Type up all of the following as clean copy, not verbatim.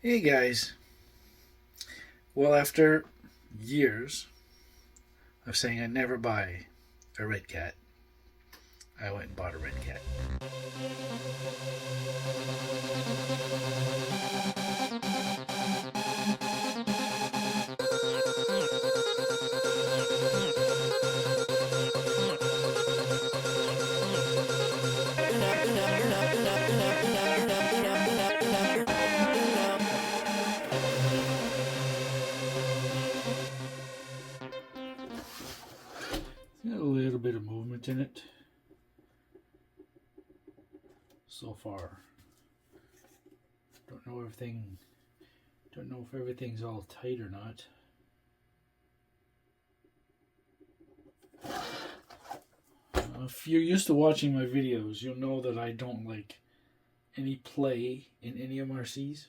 Hey guys. Well, after years of saying I never buy a Redcat, I went and bought a Redcat. Got a little bit of movement in it so far. Don't know if everything's all tight or not. If you're used to watching my videos, you'll know that I don't like any play in any MRCs.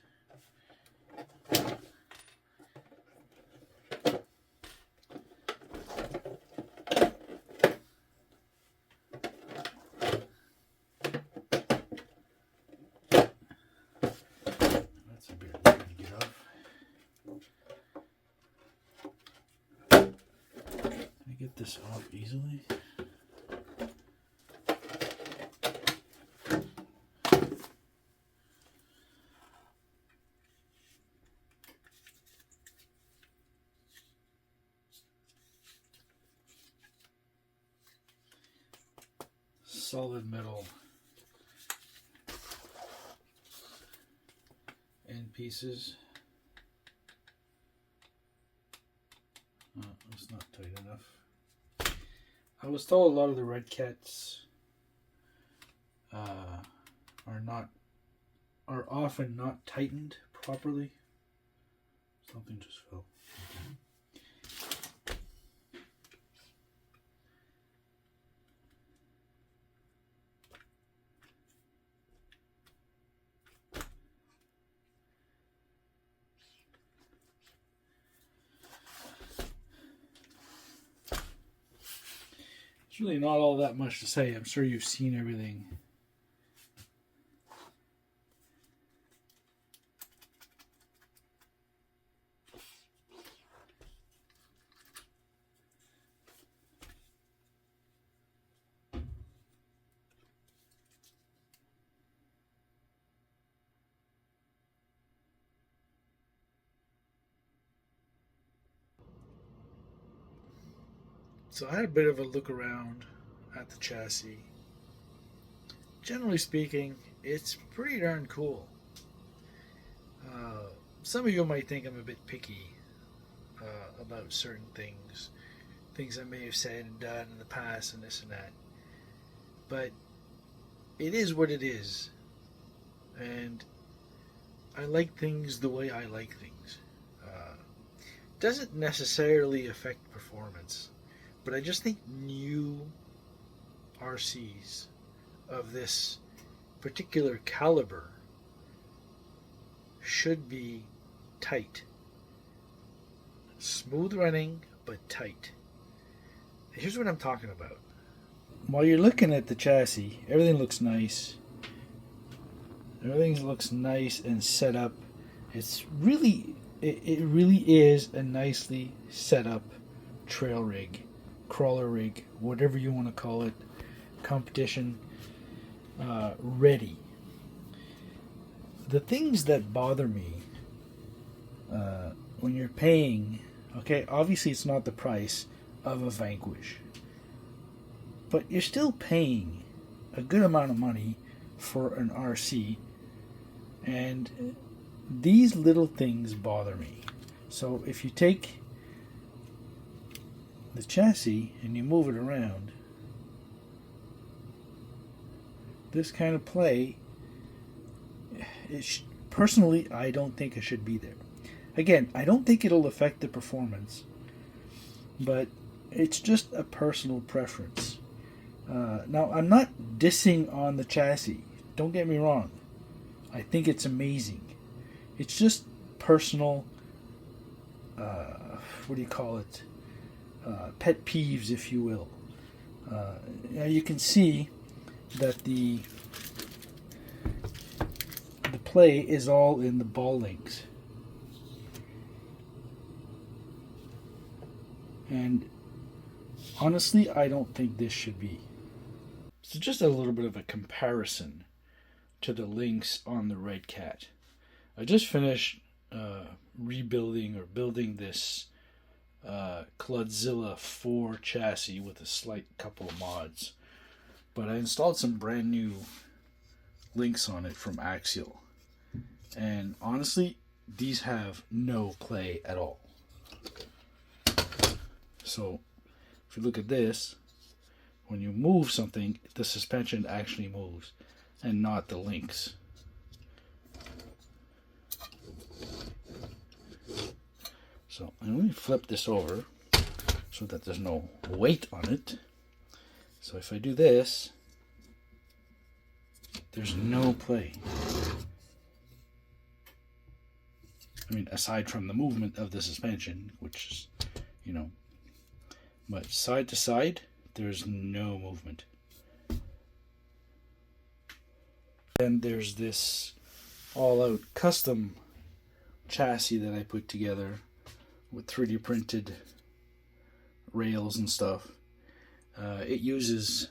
That's a bit weird to get off. Can I get this off easily? Solid metal end pieces. Oh, it's not tight enough. I was told a lot of the Redcats are often not tightened properly. Something just fell. It's really not all that much to say. I'm sure you've seen everything. So I had a bit of a look around at the chassis. Generally speaking, it's pretty darn cool. Some of you might think I'm a bit picky about certain things I may have said and done in the past and this and that. But it is what it is. And I like things the way I like things. Doesn't necessarily affect performance. But I just think new RCs of this particular caliber should be tight. Smooth running, but tight. Here's what I'm talking about. While you're looking at the chassis, everything looks nice. Everything looks nice and set up. It really is a nicely set up trail rig. Crawler rig, whatever you want to call it, competition ready. The things that bother me when you're paying, okay, obviously it's not the price of a Vanquish, but you're still paying a good amount of money for an RC, and these little things bother me. So if you take the chassis and you move it around, this kind of play, personally, I don't think it should be there. Again, I don't think it'll affect the performance, but it's just a personal preference. Now, I'm not dissing on the chassis. Don't get me wrong. I think it's amazing. It's just personal, what do you call it? Pet peeves, if you will. Now you can see that the play is all in the ball links. And honestly, I don't think this should be. So just a little bit of a comparison to the links on the Redcat. I just finished rebuilding or building this Cludzilla 4 chassis with a slight couple of mods. But I installed some brand new links on it from Axial. And honestly, these have no play at all. So if you look at this, when you move something, the suspension actually moves and not the links. So I'm going to flip this over so that there's no weight on it. So if I do this, there's no play. I mean, aside from the movement of the suspension, which is, you know, but side to side, there's no movement. Then there's this all-out custom chassis that I put together with 3D printed rails and stuff. It uses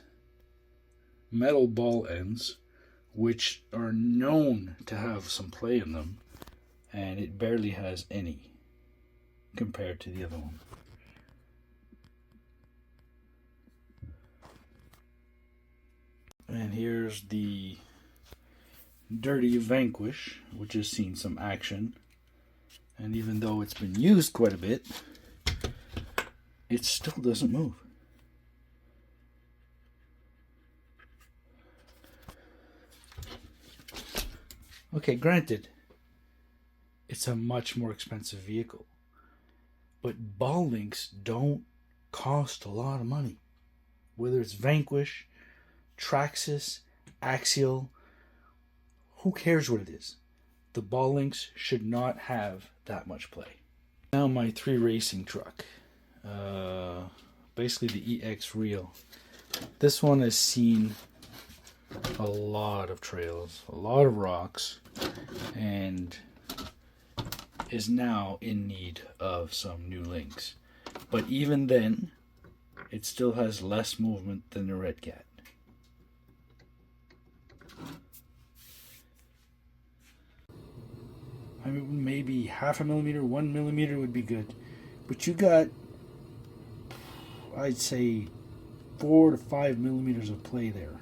metal ball ends, which are known to have some play in them, and it barely has any compared to the other one. And here's the Dirty Vanquish, which has seen some action. And even though it's been used quite a bit, it still doesn't move. Okay, granted, it's a much more expensive vehicle. But ball links don't cost a lot of money. Whether it's Vanquish, Traxxas, Axial, who cares what it is? The ball links should not have that much play. Now my 3 racing truck. Basically the EX Reel. This one has seen a lot of trails, a lot of rocks, and is now in need of some new links. But even then, it still has less movement than the Redcat. I mean, maybe 0.5 millimeter, 1 millimeter would be good. But you got, I'd say, 4 to 5 millimeters of play there.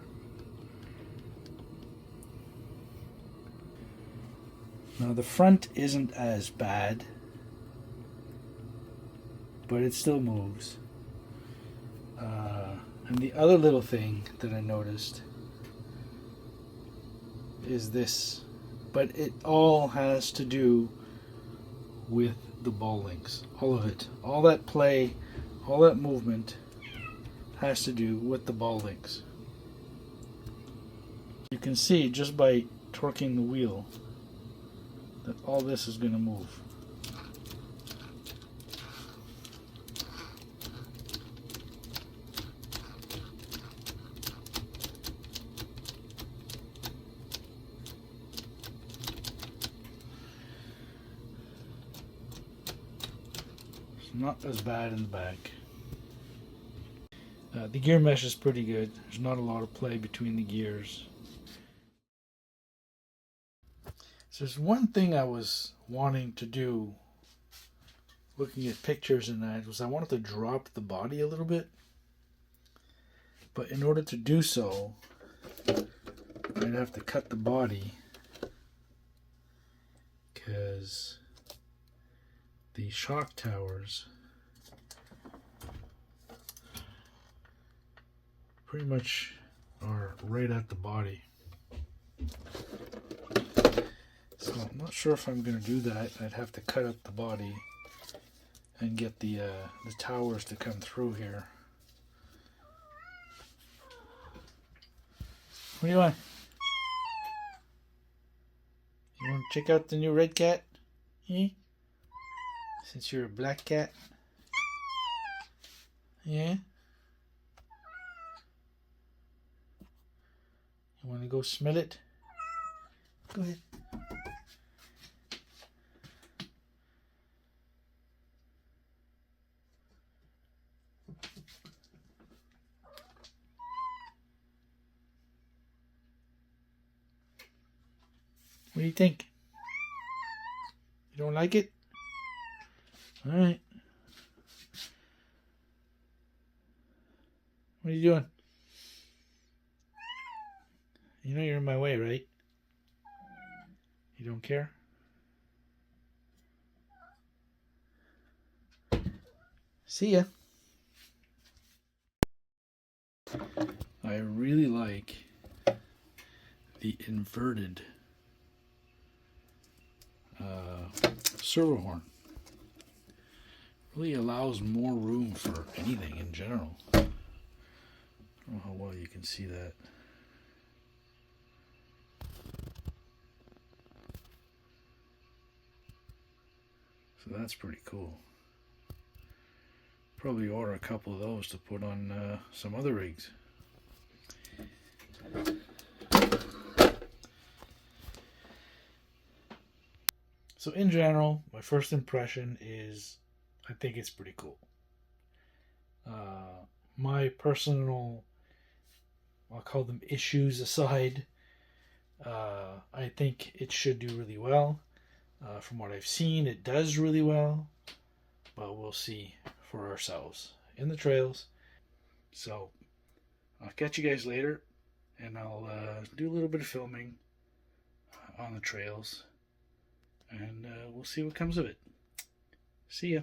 Now the front isn't as bad, but it still moves. And the other little thing that I noticed is this, but it all has to do with the ball links. All of it. All that play, all that movement has to do with the ball links. You can see just by torquing the wheel that all this is going to move. It's not as bad in the back. The gear mesh is pretty good. There's not a lot of play between the gears. So there's one thing I was wanting to do, looking at pictures and that, was I wanted to drop the body a little bit. But in order to do so, I'd have to cut the body, because the shock towers pretty much are right at the body. So I'm not sure if I'm going to do that. I'd have to cut up the body and get the towers to come through here. What do you want? You want to check out the new Redcat? Eh? Since you're a black cat? Yeah? You want to go smell it? Go ahead. What do you think? You don't like it? Alright. What are you doing? You know you're in my way, right? You don't care? See ya. I really like the inverted servo horn. Really allows more room for anything in general. I don't know how well you can see that. So that's pretty cool. Probably order a couple of those to put on some other rigs. So in general, my first impression is I think it's pretty cool. My personal, I'll call them issues aside, I think it should do really well. From what I've seen, it does really well, but we'll see for ourselves in the trails. So I'll catch you guys later, and I'll do a little bit of filming on the trails, and we'll see what comes of it. See ya.